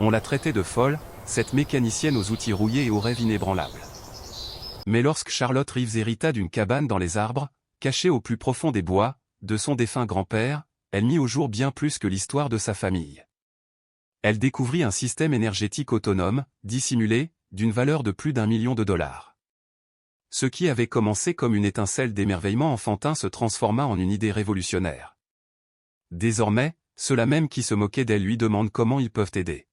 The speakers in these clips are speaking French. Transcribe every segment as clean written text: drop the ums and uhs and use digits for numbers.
On la traitait de folle, cette mécanicienne aux outils rouillés et aux rêves inébranlables. Mais lorsque Charlotte Reeves hérita d'une cabane dans les arbres, cachée au plus profond des bois, de son défunt grand-père, elle mit au jour bien plus que l'histoire de sa famille. Elle découvrit un système énergétique autonome, dissimulé, d'une valeur de plus d'1 million de dollars. Ce qui avait commencé comme une étincelle d'émerveillement enfantin se transforma en une idée révolutionnaire. Désormais, ceux-là même qui se moquaient d'elle lui demandent comment ils peuvent aider.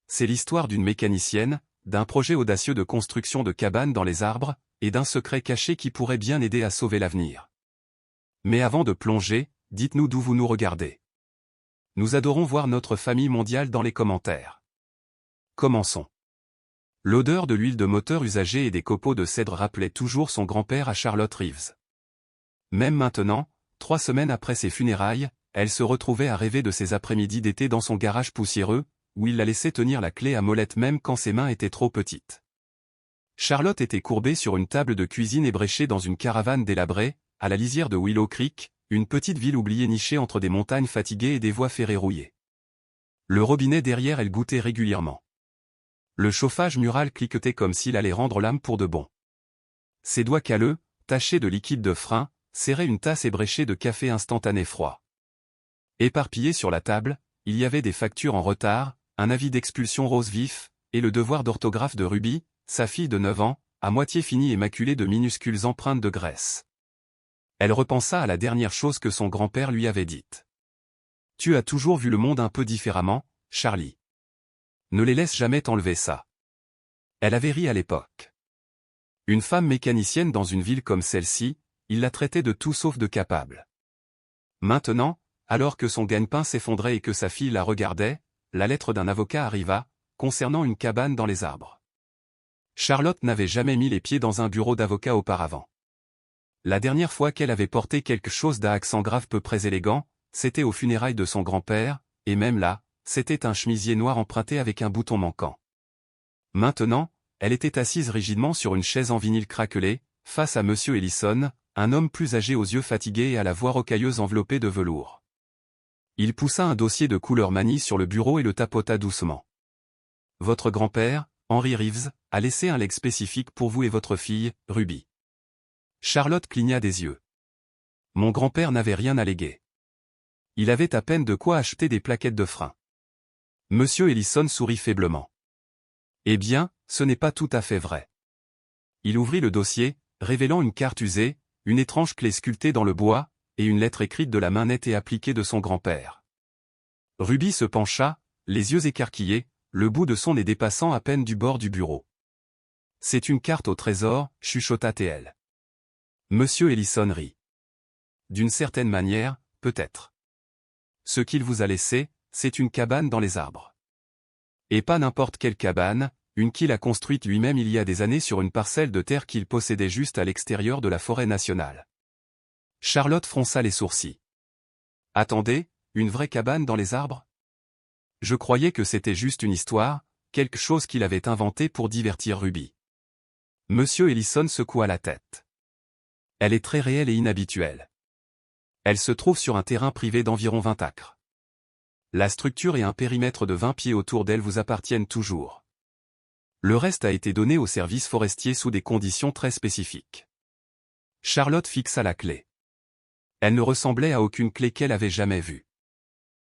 C'est l'histoire d'une mécanicienne, d'un projet audacieux de construction de cabanes dans les arbres, et d'un secret caché qui pourrait bien aider à sauver l'avenir. Mais avant de plonger, dites-nous d'où vous nous regardez. Nous adorons voir notre famille mondiale dans les commentaires. Commençons. L'odeur de l'huile de moteur usagée et des copeaux de cèdre rappelait toujours son grand-père à Charlotte Reeves. Même maintenant, 3 semaines après ses funérailles, elle se retrouvait à rêver de ses après-midi d'été dans son garage poussiéreux, où il la laissait tenir la clé à molette même quand ses mains étaient trop petites. Charlotte était courbée sur une table de cuisine ébréchée dans une caravane délabrée, à la lisière de Willow Creek, une petite ville oubliée nichée entre des montagnes fatiguées et des voies ferrées rouillées. Le robinet derrière elle goûtait régulièrement. Le chauffage mural cliquetait comme s'il allait rendre l'âme pour de bon. Ses doigts calleux, tachés de liquide de frein, serraient une tasse ébréchée de café instantané froid. Éparpillés sur la table, il y avait des factures en retard, un avis d'expulsion rose vif, et le devoir d'orthographe de Ruby, sa fille de 9 ans, à moitié finie et maculée de minuscules empreintes de graisse. Elle repensa à la dernière chose que son grand-père lui avait dite. « Tu as toujours vu le monde un peu différemment, Charlie. Ne les laisse jamais t'enlever ça. » Elle avait ri à l'époque. Une femme mécanicienne dans une ville comme celle-ci, il la traitait de tout sauf de capable. Maintenant, alors que son gagne-pain s'effondrait et que sa fille la regardait, la lettre d'un avocat arriva, concernant une cabane dans les arbres. Charlotte n'avait jamais mis les pieds dans un bureau d'avocat auparavant. La dernière fois qu'elle avait porté quelque chose d'un accent grave peu près élégant, c'était aux funérailles de son grand-père, et même là, c'était un chemisier noir emprunté avec un bouton manquant. Maintenant, elle était assise rigidement sur une chaise en vinyle craquelé, face à Monsieur Ellison, un homme plus âgé aux yeux fatigués et à la voix rocailleuse enveloppée de velours. Il poussa un dossier de couleur manille sur le bureau et le tapota doucement. « Votre grand-père, Henry Reeves, a laissé un legs spécifique pour vous et votre fille, Ruby. » Charlotte cligna des yeux. Mon grand-père n'avait rien à léguer. Il avait à peine de quoi acheter des plaquettes de frein. Monsieur Ellison sourit faiblement. Eh bien, ce n'est pas tout à fait vrai. Il ouvrit le dossier, révélant une carte usée, une étrange clé sculptée dans le bois, et une lettre écrite de la main nette et appliquée de son grand-père. Ruby se pencha, les yeux écarquillés, le bout de son nez dépassant à peine du bord du bureau. « C'est une carte au trésor, chuchota-t-elle. Monsieur Ellison rit. D'une certaine manière, peut-être. Ce qu'il vous a laissé, c'est une cabane dans les arbres. Et pas n'importe quelle cabane, une qu'il a construite lui-même il y a des années sur une parcelle de terre qu'il possédait juste à l'extérieur de la forêt nationale. » Charlotte fronça les sourcils. « Attendez, une vraie cabane dans les arbres ? Je croyais que c'était juste une histoire, quelque chose qu'il avait inventé pour divertir Ruby. » Monsieur Ellison secoua la tête. « Elle est très réelle et inhabituelle. Elle se trouve sur un terrain privé d'environ 20 acres. La structure et un périmètre de 20 pieds autour d'elle vous appartiennent toujours. Le reste a été donné aux services forestiers sous des conditions très spécifiques. » Charlotte fixa la clé. Elle ne ressemblait à aucune clé qu'elle avait jamais vue.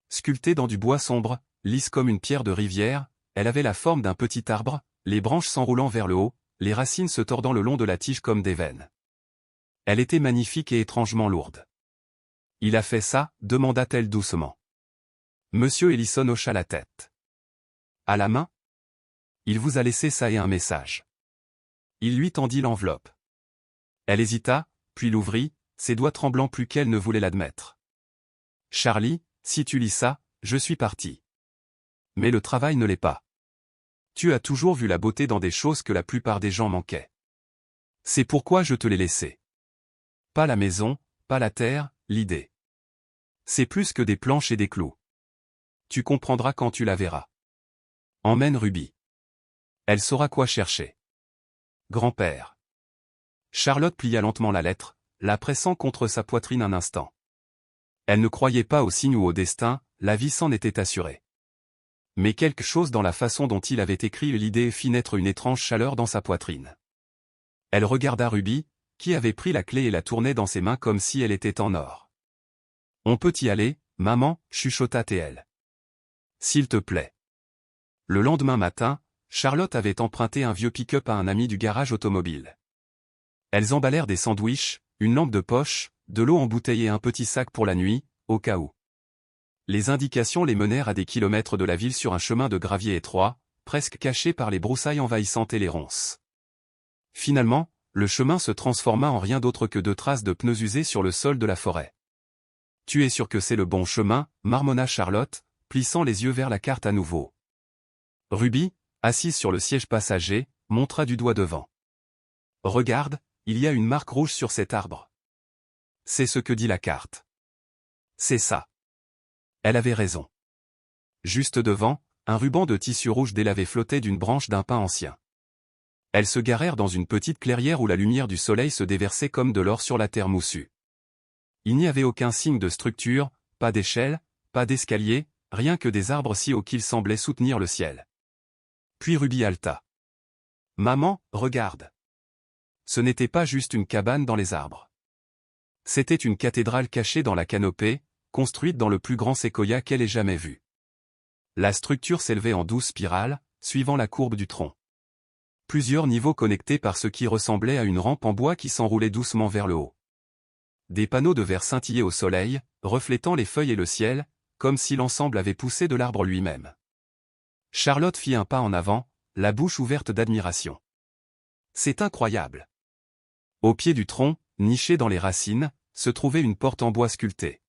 Sculptée dans du bois sombre, lisse comme une pierre de rivière, elle avait la forme d'un petit arbre, les branches s'enroulant vers le haut, les racines se tordant le long de la tige comme des veines. Elle était magnifique et étrangement lourde. « Il a fait ça ?» demanda-t-elle doucement. Monsieur Ellison hocha la tête. « À la main ? Il vous a laissé ça et un message. » Il lui tendit l'enveloppe. Elle hésita, puis l'ouvrit, ses doigts tremblants plus qu'elle ne voulait l'admettre. « Charlie, si tu lis ça, je suis parti. Mais le travail ne l'est pas. Tu as toujours vu la beauté dans des choses que la plupart des gens manquaient. C'est pourquoi je te l'ai laissé. Pas la maison, pas la terre, l'idée. C'est plus que des planches et des clous. Tu comprendras quand tu la verras. Emmène Ruby. Elle saura quoi chercher. Grand-père. » Charlotte plia lentement la lettre, la pressant contre sa poitrine un instant. Elle ne croyait pas au signe ou au destin, la vie s'en était assurée. Mais quelque chose dans la façon dont il avait écrit l'idée fit naître une étrange chaleur dans sa poitrine. Elle regarda Ruby, qui avait pris la clé et la tournait dans ses mains comme si elle était en or. « On peut y aller, maman, chuchota TL. S'il te plaît. » Le lendemain matin, Charlotte avait emprunté un vieux pick-up à un ami du garage automobile. Elles emballèrent des sandwichs, une lampe de poche, de l'eau embouteillée et un petit sac pour la nuit, au cas où. Les indications les menèrent à des kilomètres de la ville sur un chemin de gravier étroit, presque caché par les broussailles envahissantes et les ronces. Finalement, le chemin se transforma en rien d'autre que 2 traces de pneus usés sur le sol de la forêt. « Tu es sûr que c'est le bon chemin ?» marmonna Charlotte, plissant les yeux vers la carte à nouveau. Ruby, assise sur le siège passager, montra du doigt devant. « Regarde, il y a une marque rouge sur cet arbre. » C'est ce que dit la carte. C'est ça. Elle avait raison. Juste devant, un ruban de tissu rouge délavé flottait d'une branche d'un pin ancien. Elles se garèrent dans une petite clairière où la lumière du soleil se déversait comme de l'or sur la terre moussue. Il n'y avait aucun signe de structure, pas d'échelle, pas d'escalier, rien que des arbres si hauts qu'ils semblaient soutenir le ciel. Puis Ruby halta. « Maman, regarde. » Ce n'était pas juste une cabane dans les arbres. C'était une cathédrale cachée dans la canopée, construite dans le plus grand séquoia qu'elle ait jamais vu. La structure s'élevait en 12 spirales, suivant la courbe du tronc. Plusieurs niveaux connectés par ce qui ressemblait à une rampe en bois qui s'enroulait doucement vers le haut. Des panneaux de verre scintillaient au soleil, reflétant les feuilles et le ciel, comme si l'ensemble avait poussé de l'arbre lui-même. Charlotte fit un pas en avant, la bouche ouverte d'admiration. C'est incroyable. Au pied du tronc, niché dans les racines, se trouvait une porte en bois sculptée.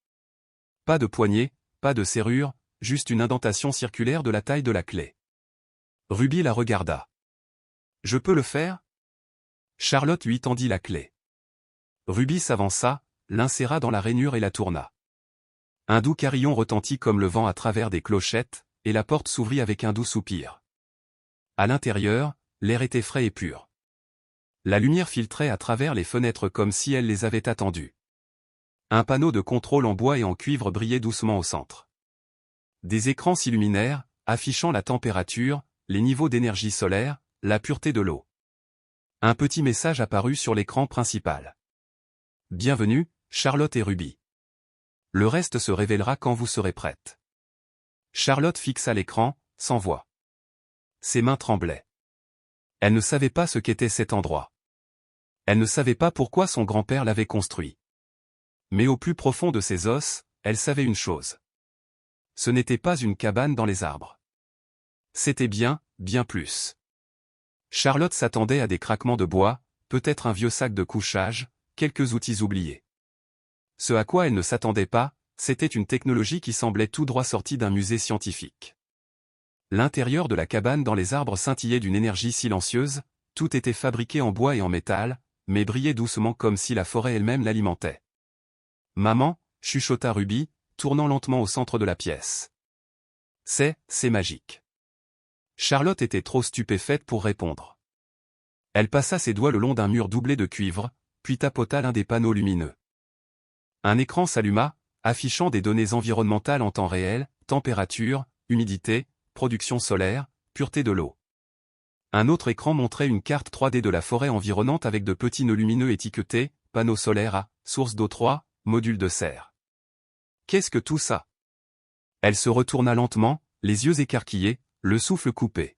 Pas de poignée, pas de serrure, juste une indentation circulaire de la taille de la clé. Ruby la regarda. « Je peux le faire ?» Charlotte lui tendit la clé. Ruby s'avança, l'inséra dans la rainure et la tourna. Un doux carillon retentit comme le vent à travers des clochettes, et la porte s'ouvrit avec un doux soupir. À l'intérieur, l'air était frais et pur. La lumière filtrait à travers les fenêtres comme si elle les avait attendues. Un panneau de contrôle en bois et en cuivre brillait doucement au centre. Des écrans s'illuminèrent, affichant la température, les niveaux d'énergie solaire, la pureté de l'eau. Un petit message apparut sur l'écran principal. « Bienvenue, Charlotte et Ruby. Le reste se révélera quand vous serez prêtes. » Charlotte fixa l'écran, sans voix. Ses mains tremblaient. Elle ne savait pas ce qu'était cet endroit. Elle ne savait pas pourquoi son grand-père l'avait construit. Mais au plus profond de ses os, elle savait une chose. Ce n'était pas une cabane dans les arbres. C'était bien, bien plus. Charlotte s'attendait à des craquements de bois, peut-être un vieux sac de couchage, quelques outils oubliés. Ce à quoi elle ne s'attendait pas, c'était une technologie qui semblait tout droit sortie d'un musée scientifique. L'intérieur de la cabane dans les arbres scintillait d'une énergie silencieuse, tout était fabriqué en bois et en métal, mais brillait doucement comme si la forêt elle-même l'alimentait. « Maman » chuchota Ruby, tournant lentement au centre de la pièce. « C'est magique. » Charlotte était trop stupéfaite pour répondre. Elle passa ses doigts le long d'un mur doublé de cuivre, puis tapota l'un des panneaux lumineux. Un écran s'alluma, affichant des données environnementales en temps réel, température, humidité, production solaire, pureté de l'eau. Un autre écran montrait une carte 3D de la forêt environnante avec de petits nœuds lumineux étiquetés, panneaux solaires à, source d'eau 3, module de serre. Qu'est-ce que tout ça? Elle se retourna lentement, les yeux écarquillés, le souffle coupé.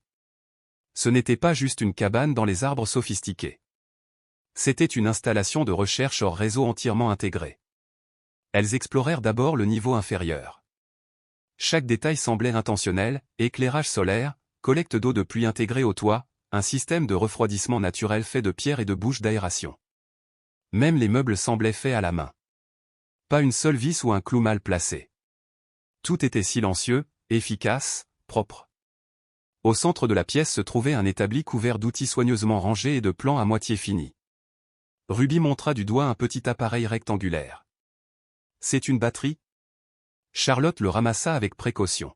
Ce n'était pas juste une cabane dans les arbres sophistiqués. C'était une installation de recherche hors réseau entièrement intégrée. Elles explorèrent d'abord le niveau inférieur. Chaque détail semblait intentionnel, éclairage solaire, collecte d'eau de pluie intégrée au toit, un système de refroidissement naturel fait de pierre et de bouches d'aération. Même les meubles semblaient faits à la main. Pas une seule vis ou un clou mal placé. Tout était silencieux, efficace, propre. Au centre de la pièce se trouvait un établi couvert d'outils soigneusement rangés et de plans à moitié finis. Ruby montra du doigt un petit appareil rectangulaire. C'est une batterie? Charlotte le ramassa avec précaution.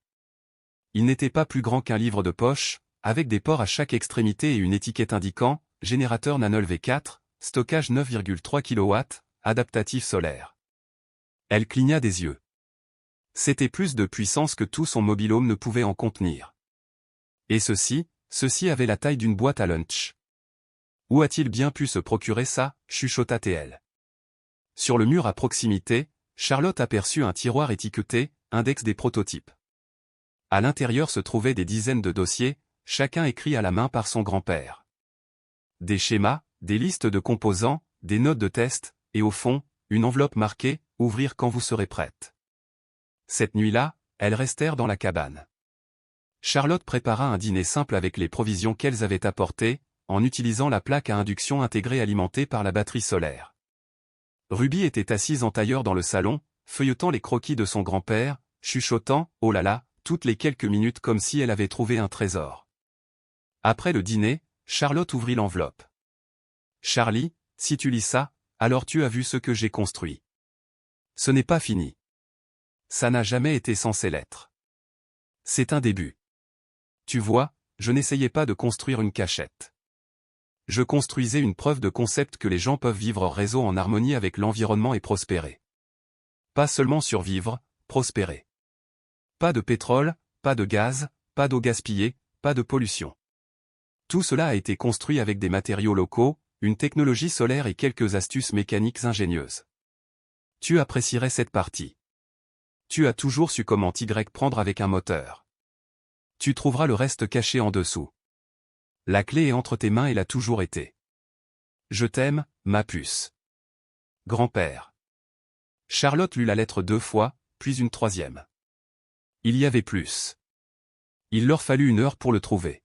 Il n'était pas plus grand qu'un livre de poche, avec des ports à chaque extrémité et une étiquette indiquant « Générateur Nanol V4, stockage 9,3 kW, adaptatif solaire ». Elle cligna des yeux. C'était plus de puissance que tout son mobil-home ne pouvait en contenir. Et ceci avait la taille d'une boîte à lunch. Où a-t-il bien pu se procurer ça, chuchota-t-elle. Sur le mur à proximité, Charlotte aperçut un tiroir étiqueté « Index des prototypes ». À l'intérieur se trouvaient des dizaines de dossiers, chacun écrit à la main par son grand-père. Des schémas, des listes de composants, des notes de test, et au fond, une enveloppe marquée « Ouvrir quand vous serez prête ». Cette nuit-là, elles restèrent dans la cabane. Charlotte prépara un dîner simple avec les provisions qu'elles avaient apportées, en utilisant la plaque à induction intégrée alimentée par la batterie solaire. Ruby était assise en tailleur dans le salon, feuilletant les croquis de son grand-père, chuchotant « Oh là là !» toutes les quelques minutes comme si elle avait trouvé un trésor. Après le dîner, Charlotte ouvrit l'enveloppe. « Charlie, si tu lis ça, alors tu as vu ce que j'ai construit. Ce n'est pas fini. Ça n'a jamais été censé l'être. C'est un début. Tu vois, je n'essayais pas de construire une cachette. Je construisais une preuve de concept que les gens peuvent vivre hors réseau en harmonie avec l'environnement et prospérer. Pas seulement survivre, prospérer. Pas de pétrole, pas de gaz, pas d'eau gaspillée, pas de pollution. Tout cela a été construit avec des matériaux locaux, une technologie solaire et quelques astuces mécaniques ingénieuses. Tu apprécierais cette partie. Tu as toujours su comment prendre avec un moteur. Tu trouveras le reste caché en dessous. La clé est entre tes mains et l'a toujours été. Je t'aime, ma puce. Grand-père. Charlotte lut la lettre 2 fois, puis une 3e. Il y avait plus. Il leur fallut 1 heure pour le trouver.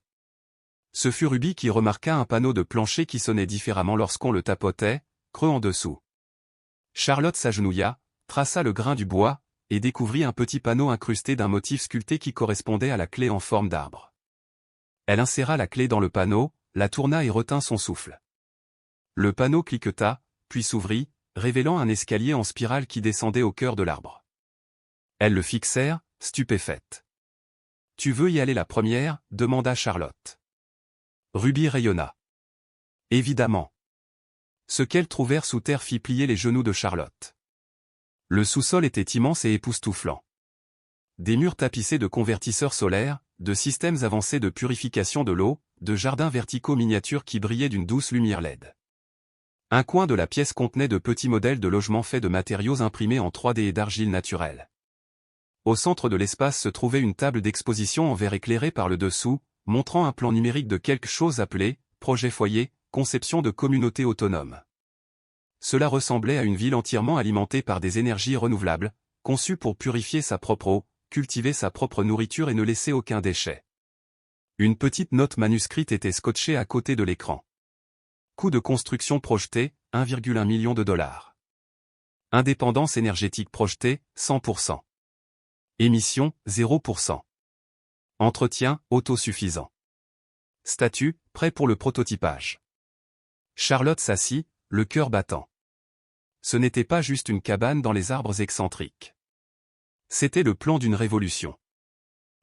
Ce fut Ruby qui remarqua un panneau de plancher qui sonnait différemment lorsqu'on le tapotait, creux en dessous. Charlotte s'agenouilla, traça le grain du bois, et découvrit un petit panneau incrusté d'un motif sculpté qui correspondait à la clé en forme d'arbre. Elle inséra la clé dans le panneau, la tourna et retint son souffle. Le panneau cliqueta, puis s'ouvrit, révélant un escalier en spirale qui descendait au cœur de l'arbre. Elles le fixèrent, stupéfaites. « Tu veux y aller la première ?» demanda Charlotte. Ruby rayonna. « Évidemment. » Ce qu'elles trouvèrent sous terre fit plier les genoux de Charlotte. Le sous-sol était immense et époustouflant. Des murs tapissés de convertisseurs solaires, de systèmes avancés de purification de l'eau, de jardins verticaux miniatures qui brillaient d'une douce lumière LED. Un coin de la pièce contenait de petits modèles de logements faits de matériaux imprimés en 3D et d'argile naturelle. Au centre de l'espace se trouvait une table d'exposition en verre éclairée par le dessous, montrant un plan numérique de quelque chose appelé « projet foyer, conception de communauté autonome ». Cela ressemblait à une ville entièrement alimentée par des énergies renouvelables, conçue pour purifier sa propre eau, cultiver sa propre nourriture et ne laisser aucun déchet. Une petite note manuscrite était scotchée à côté de l'écran. Coût de construction projeté, 1,1 million de dollars. Indépendance énergétique projetée, 100%. Émission, 0%. Entretien, autosuffisant. Statut, prêt pour le prototypage. Charlotte s'assit, le cœur battant. Ce n'était pas juste une cabane dans les arbres excentriques. C'était le plan d'une révolution.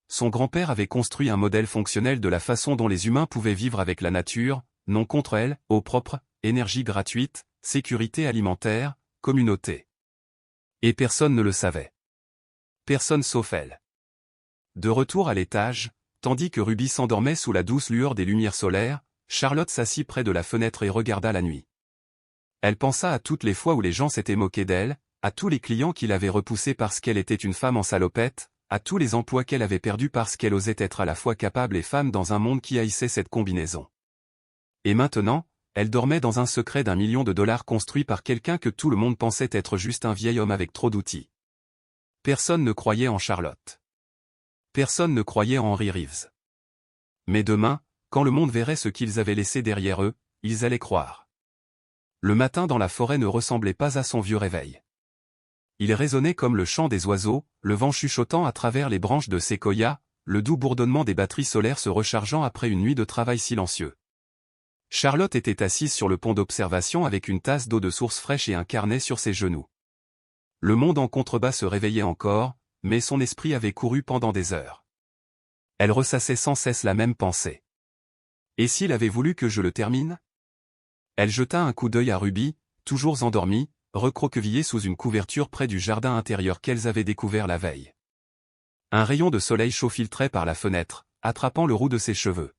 Son grand-père avait construit un modèle fonctionnel de la façon dont les humains pouvaient vivre avec la nature, non contre elle, eau propre, énergie gratuite, sécurité alimentaire, communauté. Et personne ne le savait. Personne sauf elle. De retour à l'étage, tandis que Ruby s'endormait sous la douce lueur des lumières solaires, Charlotte s'assit près de la fenêtre et regarda la nuit. Elle pensa à toutes les fois où les gens s'étaient moqués d'elle, à tous les clients qui l'avaient repoussée parce qu'elle était une femme en salopette, à tous les emplois qu'elle avait perdus parce qu'elle osait être à la fois capable et femme dans un monde qui haïssait cette combinaison. Et maintenant, elle dormait dans un secret d'1 million de dollars construit par quelqu'un que tout le monde pensait être juste un vieil homme avec trop d'outils. Personne ne croyait en Charlotte. Personne ne croyait en Henry Reeves. Mais demain, quand le monde verrait ce qu'ils avaient laissé derrière eux, ils allaient croire. Le matin dans la forêt ne ressemblait pas à son vieux réveil. Il résonnait comme le chant des oiseaux, le vent chuchotant à travers les branches de séquoia, le doux bourdonnement des batteries solaires se rechargeant après une nuit de travail silencieux. Charlotte était assise sur le pont d'observation avec une tasse d'eau de source fraîche et un carnet sur ses genoux. Le monde en contrebas se réveillait encore, mais son esprit avait couru pendant des heures. Elle ressassait sans cesse la même pensée. Et s'il avait voulu que je le termine ? Elle jeta un coup d'œil à Ruby, toujours endormie, recroquevillée sous une couverture près du jardin intérieur qu'elles avaient découvert la veille. Un rayon de soleil chaud filtrait par la fenêtre, attrapant le roux de ses cheveux.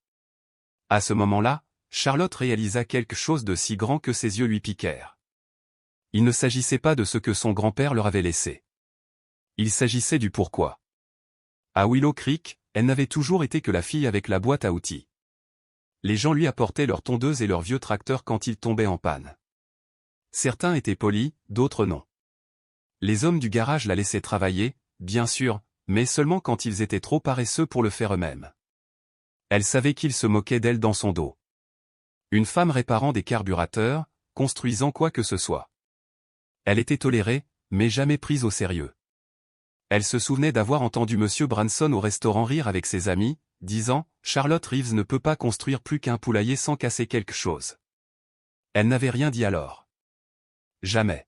À ce moment-là, Charlotte réalisa quelque chose de si grand que ses yeux lui piquèrent. Il ne s'agissait pas de ce que son grand-père leur avait laissé. Il s'agissait du pourquoi. À Willow Creek, elle n'avait toujours été que la fille avec la boîte à outils. Les gens lui apportaient leurs tondeuses et leurs vieux tracteurs quand ils tombaient en panne. Certains étaient polis, d'autres non. Les hommes du garage la laissaient travailler, bien sûr, mais seulement quand ils étaient trop paresseux pour le faire eux-mêmes. Elle savait qu'ils se moquaient d'elle dans son dos. Une femme réparant des carburateurs, construisant quoi que ce soit. Elle était tolérée, mais jamais prise au sérieux. Elle se souvenait d'avoir entendu M. Branson au restaurant rire avec ses amis, disant « Charlotte Reeves ne peut pas construire plus qu'un poulailler sans casser quelque chose. » Elle n'avait rien dit alors. Jamais.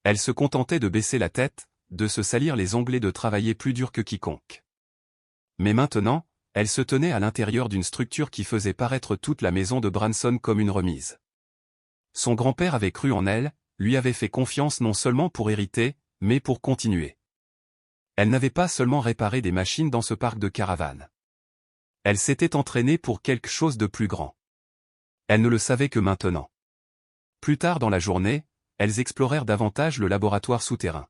Elle se contentait de baisser la tête, de se salir les ongles et de travailler plus dur que quiconque. Mais maintenant, elle se tenait à l'intérieur d'une structure qui faisait paraître toute la maison de Branson comme une remise. Son grand-père avait cru en elle, lui avait fait confiance non seulement pour hériter, mais pour continuer. Elle n'avait pas seulement réparé des machines dans ce parc de caravanes. Elle s'était entraînée pour quelque chose de plus grand. Elle ne le savait que maintenant. Plus tard dans la journée, elles explorèrent davantage le laboratoire souterrain.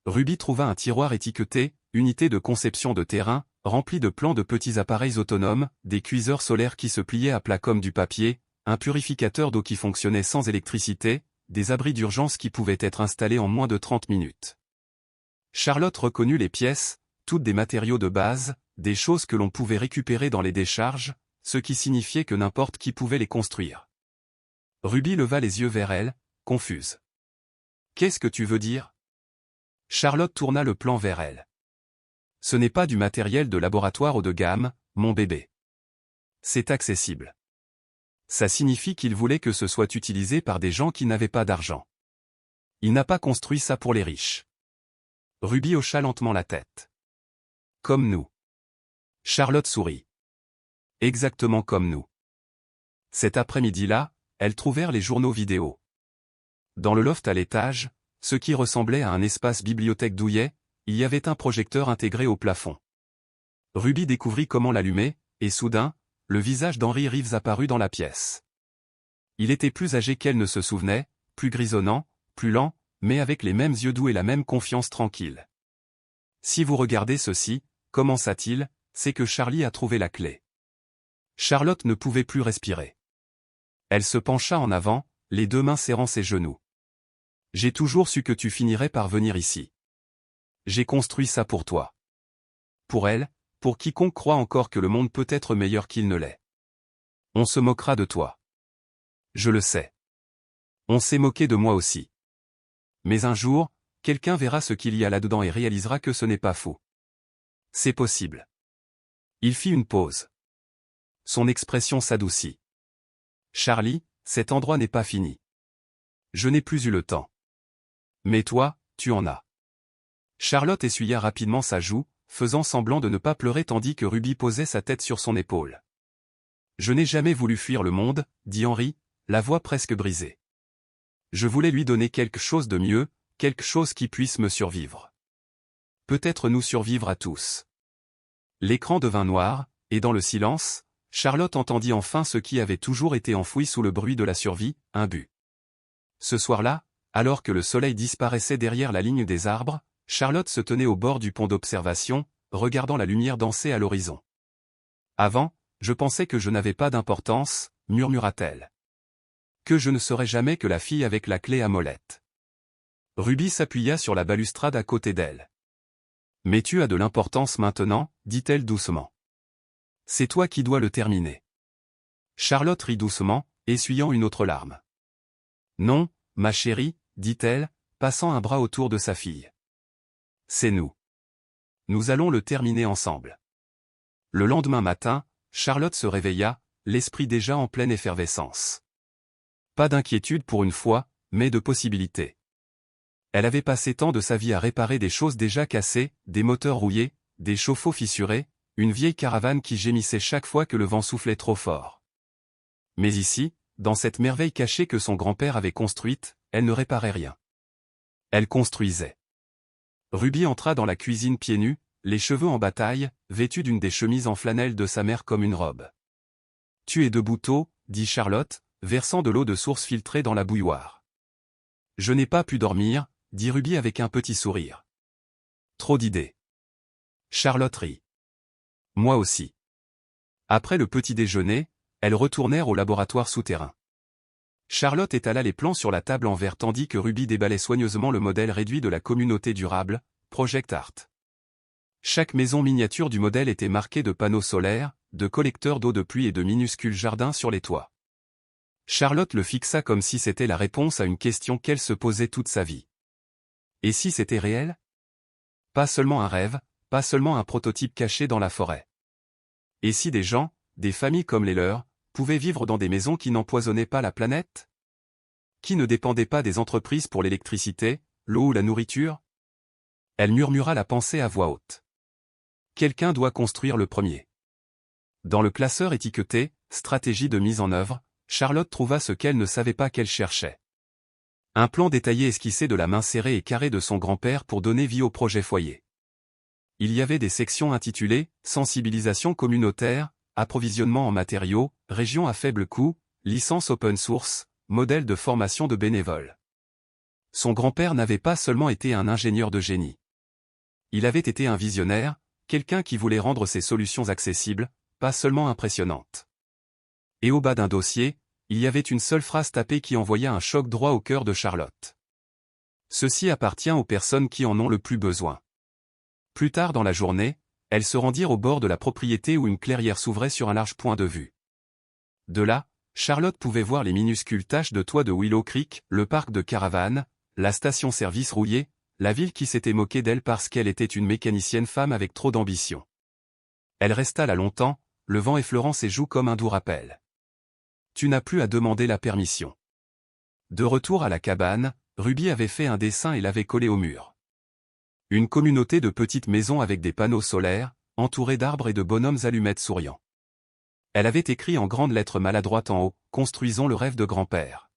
Ruby trouva un tiroir étiqueté « Unité de conception de terrain », rempli de plans de petits appareils autonomes, des cuiseurs solaires qui se pliaient à plat comme du papier, un purificateur d'eau qui fonctionnait sans électricité, des abris d'urgence qui pouvaient être installés en moins de 30 minutes. Charlotte reconnut les pièces, toutes des matériaux de base, des choses que l'on pouvait récupérer dans les décharges, ce qui signifiait que n'importe qui pouvait les construire. Ruby leva les yeux vers elle, confuse. « Qu'est-ce que tu veux dire ?» Charlotte tourna le plan vers elle. « Ce n'est pas du matériel de laboratoire haut de gamme, mon bébé. C'est accessible. Ça signifie qu'il voulait que ce soit utilisé par des gens qui n'avaient pas d'argent. Il n'a pas construit ça pour les riches. » Ruby hocha lentement la tête. « Comme nous. » Charlotte sourit. « Exactement comme nous. » Cet après-midi-là, elles trouvèrent les journaux vidéo. Dans le loft à l'étage, ce qui ressemblait à un espace bibliothèque douillet, il y avait un projecteur intégré au plafond. Ruby découvrit comment l'allumer, et soudain, le visage d'Henry Reeves apparut dans la pièce. Il était plus âgé qu'elle ne se souvenait, plus grisonnant, plus lent, mais avec les mêmes yeux doux et la même confiance tranquille. « Si vous regardez ceci, commença-t-il, c'est que Charlie a trouvé la clé. » Charlotte ne pouvait plus respirer. Elle se pencha en avant, les deux mains serrant ses genoux. « J'ai toujours su que tu finirais par venir ici. J'ai construit ça pour toi. Pour elle, pour quiconque croit encore que le monde peut être meilleur qu'il ne l'est. On se moquera de toi. Je le sais. On s'est moqué de moi aussi. Mais un jour, quelqu'un verra ce qu'il y a là-dedans et réalisera que ce n'est pas faux. C'est possible. » Il fit une pause. Son expression s'adoucit. « Charlie, cet endroit n'est pas fini. Je n'ai plus eu le temps. Mais toi, tu en as. » Charlotte essuya rapidement sa joue, faisant semblant de ne pas pleurer tandis que Ruby posait sa tête sur son épaule. « Je n'ai jamais voulu fuir le monde, » dit Henry, la voix presque brisée. « Je voulais lui donner quelque chose de mieux, quelque chose qui puisse me survivre. Peut-être nous survivre à tous. » L'écran devint noir, et dans le silence, Charlotte entendit enfin ce qui avait toujours été enfoui sous le bruit de la survie, un but. Ce soir-là, alors que le soleil disparaissait derrière la ligne des arbres, Charlotte se tenait au bord du pont d'observation, regardant la lumière danser à l'horizon. « Avant, je pensais que je n'avais pas d'importance, » murmura-t-elle. « Que je ne serais jamais que la fille avec la clé à molette. » Ruby s'appuya sur la balustrade à côté d'elle. « Mais tu as de l'importance maintenant, » dit-elle doucement. « C'est toi qui dois le terminer. » Charlotte rit doucement, essuyant une autre larme. « Non, ma chérie, » dit-elle, passant un bras autour de sa fille. « C'est nous. Nous allons le terminer ensemble. » Le lendemain matin, Charlotte se réveilla, l'esprit déjà en pleine effervescence. Pas d'inquiétude pour une fois, mais de possibilités. Elle avait passé tant de sa vie à réparer des choses déjà cassées, des moteurs rouillés, des chauffe-eau fissurés, une vieille caravane qui gémissait chaque fois que le vent soufflait trop fort. Mais ici, dans cette merveille cachée que son grand-père avait construite, elle ne réparait rien. Elle construisait. Ruby entra dans la cuisine pieds nus, les cheveux en bataille, vêtue d'une des chemises en flanelle de sa mère comme une robe. « Tu es debout tôt, dit Charlotte, versant de l'eau de source filtrée dans la bouilloire. « Je n'ai pas pu dormir, dit Ruby avec un petit sourire. Trop d'idées. Charlotte rit. Moi aussi. Après le petit déjeuner, elles retournèrent au laboratoire souterrain. Charlotte étala les plans sur la table en verre tandis que Ruby déballait soigneusement le modèle réduit de la communauté durable, Project Art. Chaque maison miniature du modèle était marquée de panneaux solaires, de collecteurs d'eau de pluie et de minuscules jardins sur les toits. Charlotte le fixa comme si c'était la réponse à une question qu'elle se posait toute sa vie. Et si c'était réel? Pas seulement un rêve, pas seulement un prototype caché dans la forêt. Et si des gens, des familles comme les leurs, pouvaient vivre dans des maisons qui n'empoisonnaient pas la planète? Qui ne dépendaient pas des entreprises pour l'électricité, l'eau ou la nourriture? Elle murmura la pensée à voix haute. Quelqu'un doit construire le premier. Dans le classeur étiqueté « Stratégie de mise en œuvre », Charlotte trouva ce qu'elle ne savait pas qu'elle cherchait. Un plan détaillé esquissé de la main serrée et carrée de son grand-père pour donner vie au projet foyer. Il y avait des sections intitulées « Sensibilisation communautaire »,« Approvisionnement en matériaux »,« Région à faible coût »,« Licence open source »,« Modèle de formation de bénévoles ». Son grand-père n'avait pas seulement été un ingénieur de génie. Il avait été un visionnaire, quelqu'un qui voulait rendre ses solutions accessibles, pas seulement impressionnantes. Et au bas d'un dossier, il y avait une seule phrase tapée qui envoya un choc droit au cœur de Charlotte. Ceci appartient aux personnes qui en ont le plus besoin. Plus tard dans la journée, elles se rendirent au bord de la propriété où une clairière s'ouvrait sur un large point de vue. De là, Charlotte pouvait voir les minuscules taches de toit de Willow Creek, le parc de caravanes, la station-service rouillée, la ville qui s'était moquée d'elle parce qu'elle était une mécanicienne femme avec trop d'ambition. Elle resta là longtemps, le vent effleurant ses joues comme un doux rappel. Tu n'as plus à demander la permission. De retour à la cabane, Ruby avait fait un dessin et l'avait collé au mur. Une communauté de petites maisons avec des panneaux solaires, entourés d'arbres et de bonhommes allumettes souriants. Elle avait écrit en grandes lettres maladroites en haut, « Construisons le rêve de grand-père ».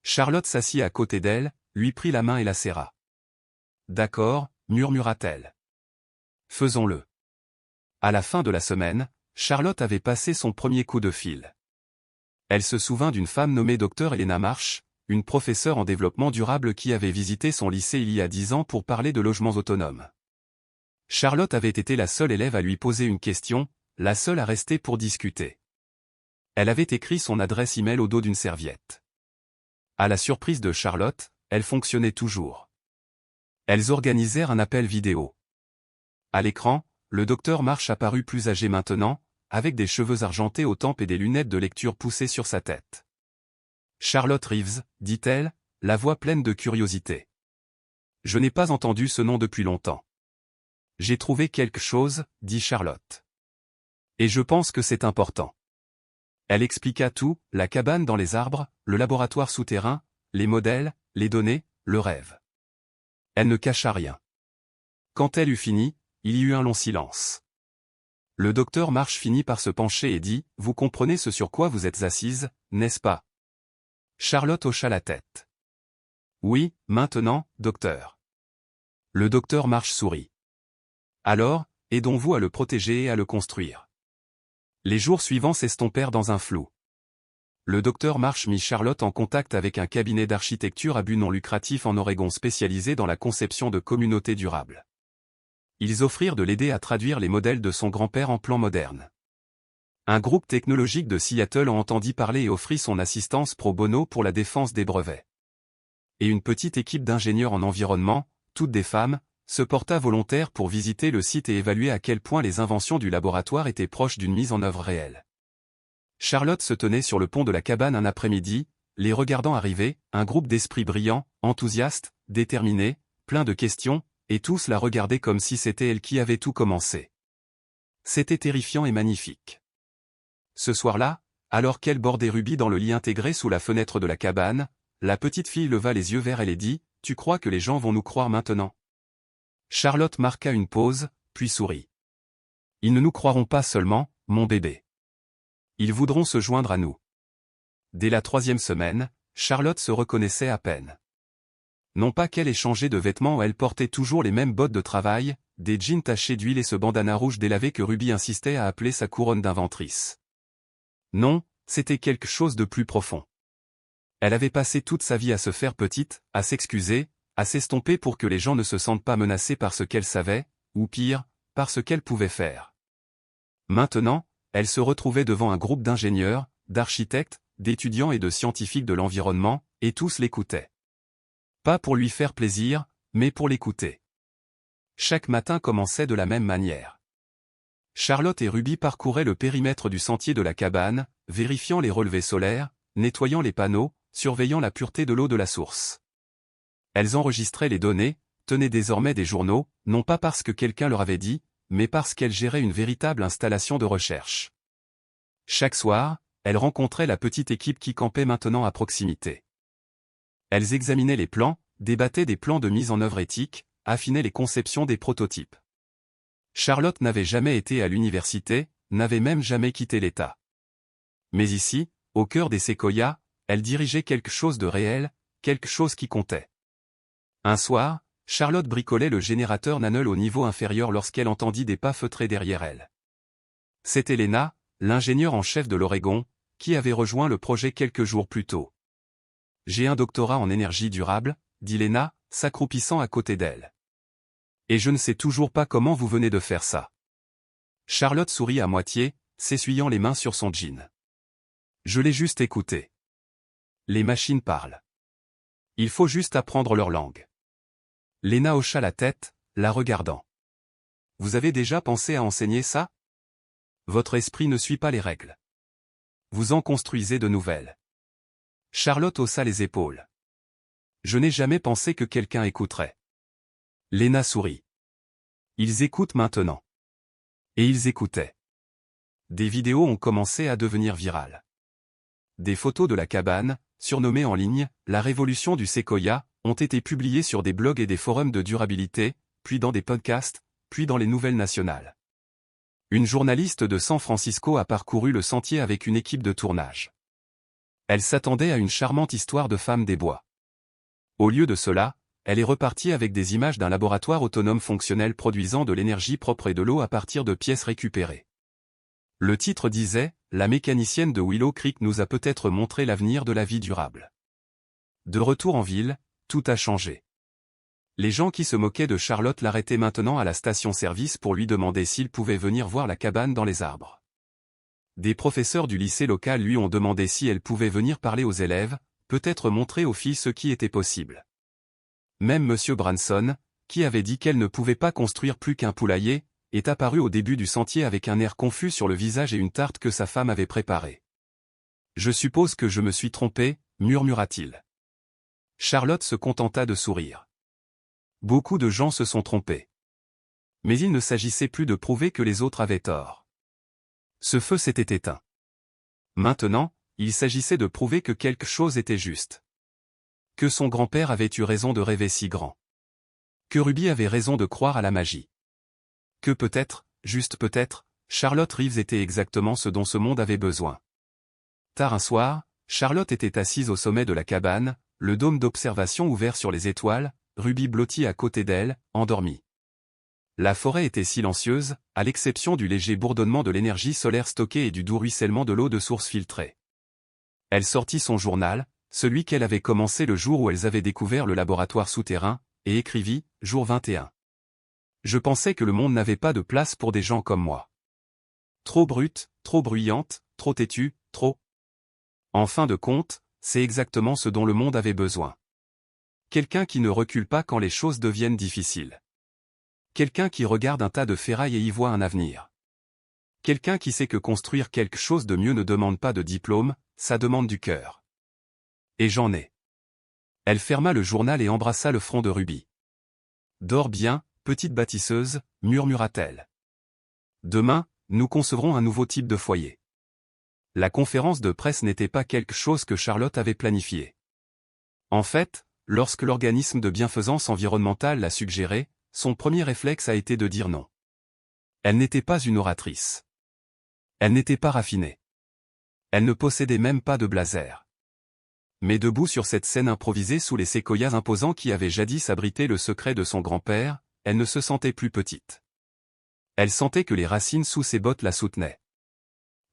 Charlotte s'assit à côté d'elle, lui prit la main et la serra. « D'accord, murmura-t-elle. Faisons-le. » À la fin de la semaine, Charlotte avait passé son premier coup de fil. Elle se souvint d'une femme nommée Dr Elena Marsh, une professeure en développement durable qui avait visité son lycée il y a 10 ans pour parler de logements autonomes. Charlotte avait été la seule élève à lui poser une question, la seule à rester pour discuter. Elle avait écrit son adresse e-mail au dos d'une serviette. À la surprise de Charlotte, elle fonctionnait toujours. Elles organisèrent un appel vidéo. À l'écran, le docteur Marsh apparut plus âgé maintenant, avec des cheveux argentés aux tempes et des lunettes de lecture poussées sur sa tête. « Charlotte Reeves, dit-elle, la voix pleine de curiosité. Je n'ai pas entendu ce nom depuis longtemps. J'ai trouvé quelque chose, dit Charlotte. Et je pense que c'est important. Elle expliqua tout, la cabane dans les arbres, le laboratoire souterrain, les modèles, les données, le rêve. Elle ne cacha rien. Quand elle eut fini, il y eut un long silence. Le docteur Marsh finit par se pencher et dit, « Vous comprenez ce sur quoi vous êtes assise, n'est-ce pas ?» Charlotte hocha la tête. « Oui, maintenant, docteur. » Le docteur Marsh sourit. « Alors, aidons-vous à le protéger et à le construire. » Les jours suivants s'estompèrent dans un flou. Le docteur Marsh mit Charlotte en contact avec un cabinet d'architecture à but non lucratif en Oregon spécialisé dans la conception de communautés durables. Ils offrirent de l'aider à traduire les modèles de son grand-père en plans modernes. Un groupe technologique de Seattle en entendit parler et offrit son assistance pro bono pour la défense des brevets. Et une petite équipe d'ingénieurs en environnement, toutes des femmes, se porta volontaire pour visiter le site et évaluer à quel point les inventions du laboratoire étaient proches d'une mise en œuvre réelle. Charlotte se tenait sur le pont de la cabane un après-midi, les regardant arriver, un groupe d'esprits brillants, enthousiastes, déterminés, pleins de questions, et tous la regardaient comme si c'était elle qui avait tout commencé. C'était terrifiant et magnifique. Ce soir-là, alors qu'elle bordait Ruby dans le lit intégré sous la fenêtre de la cabane, la petite fille leva les yeux vers elle et dit, « Tu crois que les gens vont nous croire maintenant ?» Charlotte marqua une pause, puis sourit. « Ils ne nous croiront pas seulement, mon bébé. Ils voudront se joindre à nous. » Dès la 3e semaine, Charlotte se reconnaissait à peine. Non pas qu'elle ait changé de vêtements, elle portait toujours les mêmes bottes de travail, des jeans tachés d'huile et ce bandana rouge délavé que Ruby insistait à appeler sa couronne d'inventrice. Non, c'était quelque chose de plus profond. Elle avait passé toute sa vie à se faire petite, à s'excuser, à s'estomper pour que les gens ne se sentent pas menacés par ce qu'elle savait, ou pire, par ce qu'elle pouvait faire. Maintenant, elle se retrouvait devant un groupe d'ingénieurs, d'architectes, d'étudiants et de scientifiques de l'environnement, et tous l'écoutaient. Pas pour lui faire plaisir, mais pour l'écouter. Chaque matin commençait de la même manière. Charlotte et Ruby parcouraient le périmètre du sentier de la cabane, vérifiant les relevés solaires, nettoyant les panneaux, surveillant la pureté de l'eau de la source. Elles enregistraient les données, tenaient désormais des journaux, non pas parce que quelqu'un leur avait dit, mais parce qu'elles géraient une véritable installation de recherche. Chaque soir, elles rencontraient la petite équipe qui campait maintenant à proximité. Elles examinaient les plans, débattaient des plans de mise en œuvre éthique, affinaient les conceptions des prototypes. Charlotte n'avait jamais été à l'université, n'avait même jamais quitté l'État. Mais ici, au cœur des séquoias, elle dirigeait quelque chose de réel, quelque chose qui comptait. Un soir, Charlotte bricolait le générateur Nanel au niveau inférieur lorsqu'elle entendit des pas feutrés derrière elle. C'était Lena, l'ingénieure en chef de l'Oregon, qui avait rejoint le projet quelques jours plus tôt. « J'ai un doctorat en énergie durable », dit Lena, s'accroupissant à côté d'elle. « Et je ne sais toujours pas comment vous venez de faire ça. » Charlotte sourit à moitié, s'essuyant les mains sur son jean. « Je l'ai juste écouté. Les machines parlent. Il faut juste apprendre leur langue. » Lena hocha la tête, la regardant. « Vous avez déjà pensé à enseigner ça? Votre esprit ne suit pas les règles. Vous en construisez de nouvelles. » Charlotte haussa les épaules. « Je n'ai jamais pensé que quelqu'un écouterait. » Lena sourit. « Ils écoutent maintenant. » Et ils écoutaient. Des vidéos ont commencé à devenir virales. Des photos de la cabane, surnommée en ligne « La révolution du séquoia », ont été publiées sur des blogs et des forums de durabilité, puis dans des podcasts, puis dans les nouvelles nationales. Une journaliste de San Francisco a parcouru le sentier avec une équipe de tournage. Elle s'attendait à une charmante histoire de femme des bois. Au lieu de cela, elle est repartie avec des images d'un laboratoire autonome fonctionnel produisant de l'énergie propre et de l'eau à partir de pièces récupérées. Le titre disait « La mécanicienne de Willow Creek nous a peut-être montré l'avenir de la vie durable ». De retour en ville, tout a changé. Les gens qui se moquaient de Charlotte l'arrêtaient maintenant à la station-service pour lui demander s'il pouvait venir voir la cabane dans les arbres. Des professeurs du lycée local lui ont demandé si elle pouvait venir parler aux élèves, peut-être montrer aux filles ce qui était possible. Même M. Branson, qui avait dit qu'elle ne pouvait pas construire plus qu'un poulailler, est apparu au début du sentier avec un air confus sur le visage et une tarte que sa femme avait préparée. « Je suppose que je me suis trompé », murmura-t-il. Charlotte se contenta de sourire. Beaucoup de gens se sont trompés. Mais il ne s'agissait plus de prouver que les autres avaient tort. Ce feu s'était éteint. Maintenant, il s'agissait de prouver que quelque chose était juste. Que son grand-père avait eu raison de rêver si grand. Que Ruby avait raison de croire à la magie. Que peut-être, juste peut-être, Charlotte Reeves était exactement ce dont ce monde avait besoin. Tard un soir, Charlotte était assise au sommet de la cabane, le dôme d'observation ouvert sur les étoiles, Ruby blottie à côté d'elle, endormie. La forêt était silencieuse, à l'exception du léger bourdonnement de l'énergie solaire stockée et du doux ruissellement de l'eau de source filtrée. Elle sortit son journal, celui qu'elle avait commencé le jour où elles avaient découvert le laboratoire souterrain, et écrivit, jour 21. Je pensais que le monde n'avait pas de place pour des gens comme moi. Trop brute, trop bruyante, trop têtue, trop. En fin de compte, c'est exactement ce dont le monde avait besoin. Quelqu'un qui ne recule pas quand les choses deviennent difficiles. Quelqu'un qui regarde un tas de ferraille et y voit un avenir. Quelqu'un qui sait que construire quelque chose de mieux ne demande pas de diplôme, ça demande du cœur. Et j'en ai. Elle ferma le journal et embrassa le front de Ruby. Dors bien, petite bâtisseuse, murmura-t-elle. Demain, nous concevrons un nouveau type de foyer. La conférence de presse n'était pas quelque chose que Charlotte avait planifié. En fait, lorsque l'organisme de bienfaisance environnementale l'a suggéré, son premier réflexe a été de dire non. Elle n'était pas une oratrice. Elle n'était pas raffinée. Elle ne possédait même pas de blazer. Mais debout sur cette scène improvisée sous les séquoias imposants qui avaient jadis abrité le secret de son grand-père, elle ne se sentait plus petite. Elle sentait que les racines sous ses bottes la soutenaient.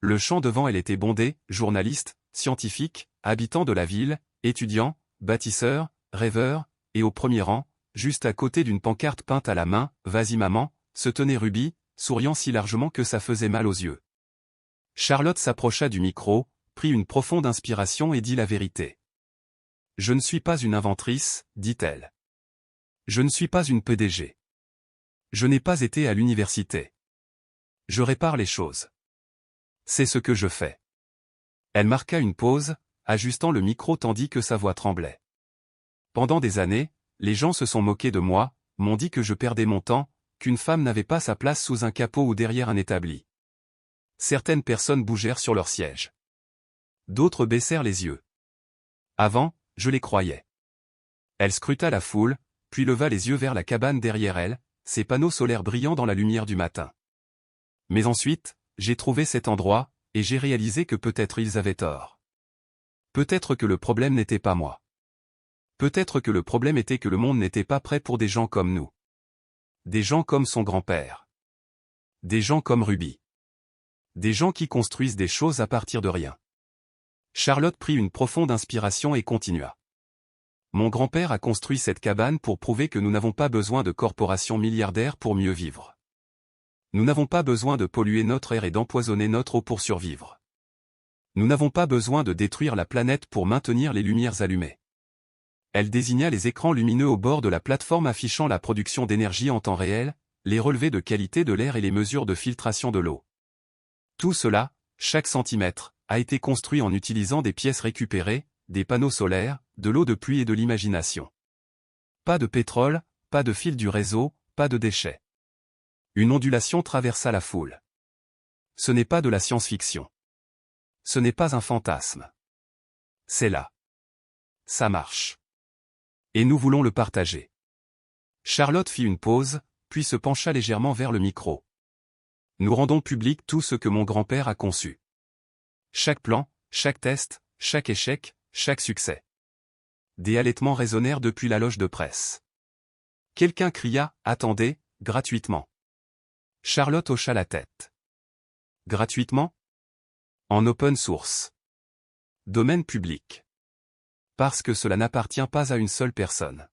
Le champ devant elle était bondé, journalistes, scientifiques, habitants de la ville, étudiants, bâtisseurs, rêveurs, et au premier rang, juste à côté d'une pancarte peinte à la main, « Vas-y maman », se tenait Ruby, souriant si largement que ça faisait mal aux yeux. Charlotte s'approcha du micro, prit une profonde inspiration et dit la vérité. « Je ne suis pas une inventrice, dit-elle. Je ne suis pas une PDG. Je n'ai pas été à l'université. Je répare les choses. C'est ce que je fais. » Elle marqua une pause, ajustant le micro tandis que sa voix tremblait. Pendant des années, les gens se sont moqués de moi, m'ont dit que je perdais mon temps, qu'une femme n'avait pas sa place sous un capot ou derrière un établi. Certaines personnes bougèrent sur leur siège. D'autres baissèrent les yeux. Avant, je les croyais. Elle scruta la foule, puis leva les yeux vers la cabane derrière elle, ses panneaux solaires brillant dans la lumière du matin. Mais ensuite, j'ai trouvé cet endroit, et j'ai réalisé que peut-être ils avaient tort. Peut-être que le problème n'était pas moi. Peut-être que le problème était que le monde n'était pas prêt pour des gens comme nous. Des gens comme son grand-père. Des gens comme Ruby. Des gens qui construisent des choses à partir de rien. Charlotte prit une profonde inspiration et continua. Mon grand-père a construit cette cabane pour prouver que nous n'avons pas besoin de corporations milliardaires pour mieux vivre. Nous n'avons pas besoin de polluer notre air et d'empoisonner notre eau pour survivre. Nous n'avons pas besoin de détruire la planète pour maintenir les lumières allumées. Elle désigna les écrans lumineux au bord de la plateforme affichant la production d'énergie en temps réel, les relevés de qualité de l'air et les mesures de filtration de l'eau. Tout cela, chaque centimètre, a été construit en utilisant des pièces récupérées, des panneaux solaires, de l'eau de pluie et de l'imagination. Pas de pétrole, pas de fil du réseau, pas de déchets. Une ondulation traversa la foule. Ce n'est pas de la science-fiction. Ce n'est pas un fantasme. C'est là. Ça marche. Et nous voulons le partager. Charlotte fit une pause, puis se pencha légèrement vers le micro. Nous rendons public tout ce que mon grand-père a conçu. Chaque plan, chaque test, chaque échec, chaque succès. Des halètements résonnèrent depuis la loge de presse. Quelqu'un cria « Attendez, gratuitement ». Charlotte hocha la tête. Gratuitement ? En open source. Domaine public. Parce que cela n'appartient pas à une seule personne.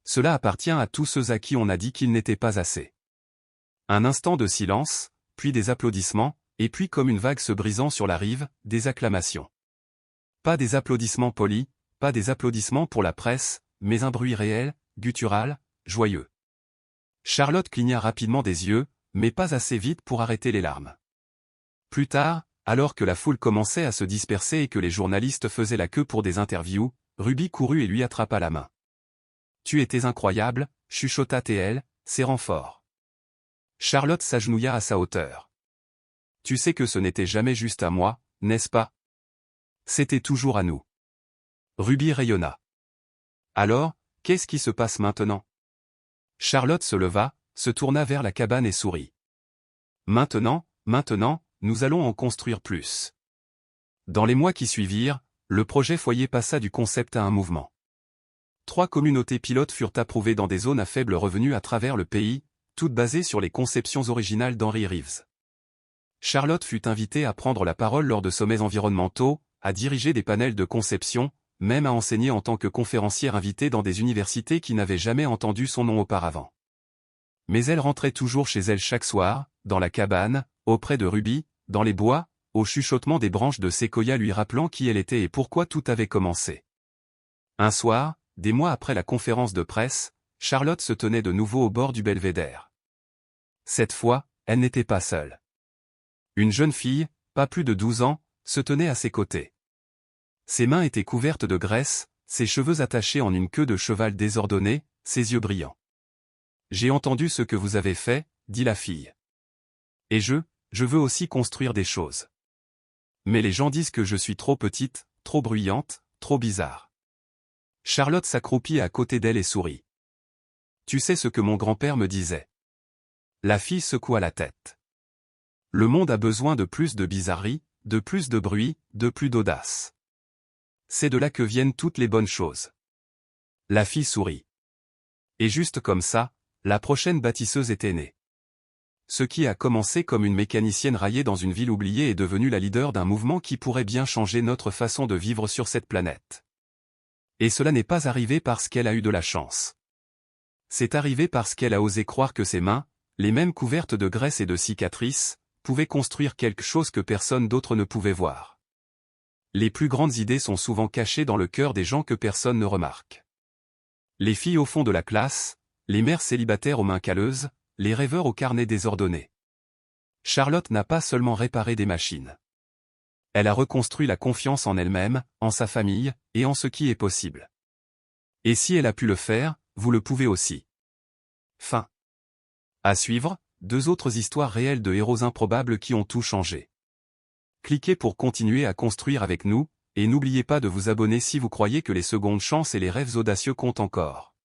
Cela appartient à tous ceux à qui on a dit qu'ils n'étaient pas assez. Un instant de silence, puis des applaudissements, et puis comme une vague se brisant sur la rive, des acclamations. Pas des applaudissements polis, pas des applaudissements pour la presse, mais un bruit réel, guttural, joyeux. Charlotte cligna rapidement des yeux, mais pas assez vite pour arrêter les larmes. Plus tard, alors que la foule commençait à se disperser et que les journalistes faisaient la queue pour des interviews, Ruby courut et lui attrapa la main. « Tu étais incroyable », chuchota-t-elle, serrant fort. Charlotte s'agenouilla à sa hauteur. « Tu sais que ce n'était jamais juste à moi, n'est-ce pas ? C'était toujours à nous. » Ruby rayonna. « Alors, qu'est-ce qui se passe maintenant ?» Charlotte se leva, se tourna vers la cabane et sourit. « Maintenant, nous allons en construire plus. » Dans les mois qui suivirent, le projet Foyer passa du concept à un mouvement. 3 communautés pilotes furent approuvées dans des zones à faible revenu à travers le pays, toutes basées sur les conceptions originales d'Henry Reeves. Charlotte fut invitée à prendre la parole lors de sommets environnementaux, à diriger des panels de conception, même à enseigner en tant que conférencière invitée dans des universités qui n'avaient jamais entendu son nom auparavant. Mais elle rentrait toujours chez elle chaque soir, dans la cabane, auprès de Ruby, dans les bois, au chuchotement des branches de séquoia lui rappelant qui elle était et pourquoi tout avait commencé. Un soir, des mois après la conférence de presse, Charlotte se tenait de nouveau au bord du belvédère. Cette fois, elle n'était pas seule. Une jeune fille, pas plus de 12 ans, se tenait à ses côtés. Ses mains étaient couvertes de graisse, ses cheveux attachés en une queue de cheval désordonnée, ses yeux brillants. « J'ai entendu ce que vous avez fait, » dit la fille. « Et je veux aussi construire des choses. Mais les gens disent que je suis trop petite, trop bruyante, trop bizarre. » Charlotte s'accroupit à côté d'elle et sourit. « Tu sais ce que mon grand-père me disait. » La fille secoua la tête. « Le monde a besoin de plus de bizarrerie, de plus de bruit, de plus d'audace. C'est de là que viennent toutes les bonnes choses. » La fille sourit. « Et juste comme ça, La prochaine bâtisseuse était née. Ce qui a commencé comme une mécanicienne raillée dans une ville oubliée est devenu la leader d'un mouvement qui pourrait bien changer notre façon de vivre sur cette planète. Et cela n'est pas arrivé parce qu'elle a eu de la chance. C'est arrivé parce qu'elle a osé croire que ses mains, les mêmes couvertes de graisse et de cicatrices, pouvaient construire quelque chose que personne d'autre ne pouvait voir. Les plus grandes idées sont souvent cachées dans le cœur des gens que personne ne remarque. Les filles au fond de la classe, les mères célibataires aux mains calleuses, les rêveurs au carnet désordonné. Charlotte n'a pas seulement réparé des machines. Elle a reconstruit la confiance en elle-même, en sa famille, et en ce qui est possible. Et si elle a pu le faire, vous le pouvez aussi. Fin. À suivre, 2 autres histoires réelles de héros improbables qui ont tout changé. Cliquez pour continuer à construire avec nous, et n'oubliez pas de vous abonner si vous croyez que les secondes chances et les rêves audacieux comptent encore.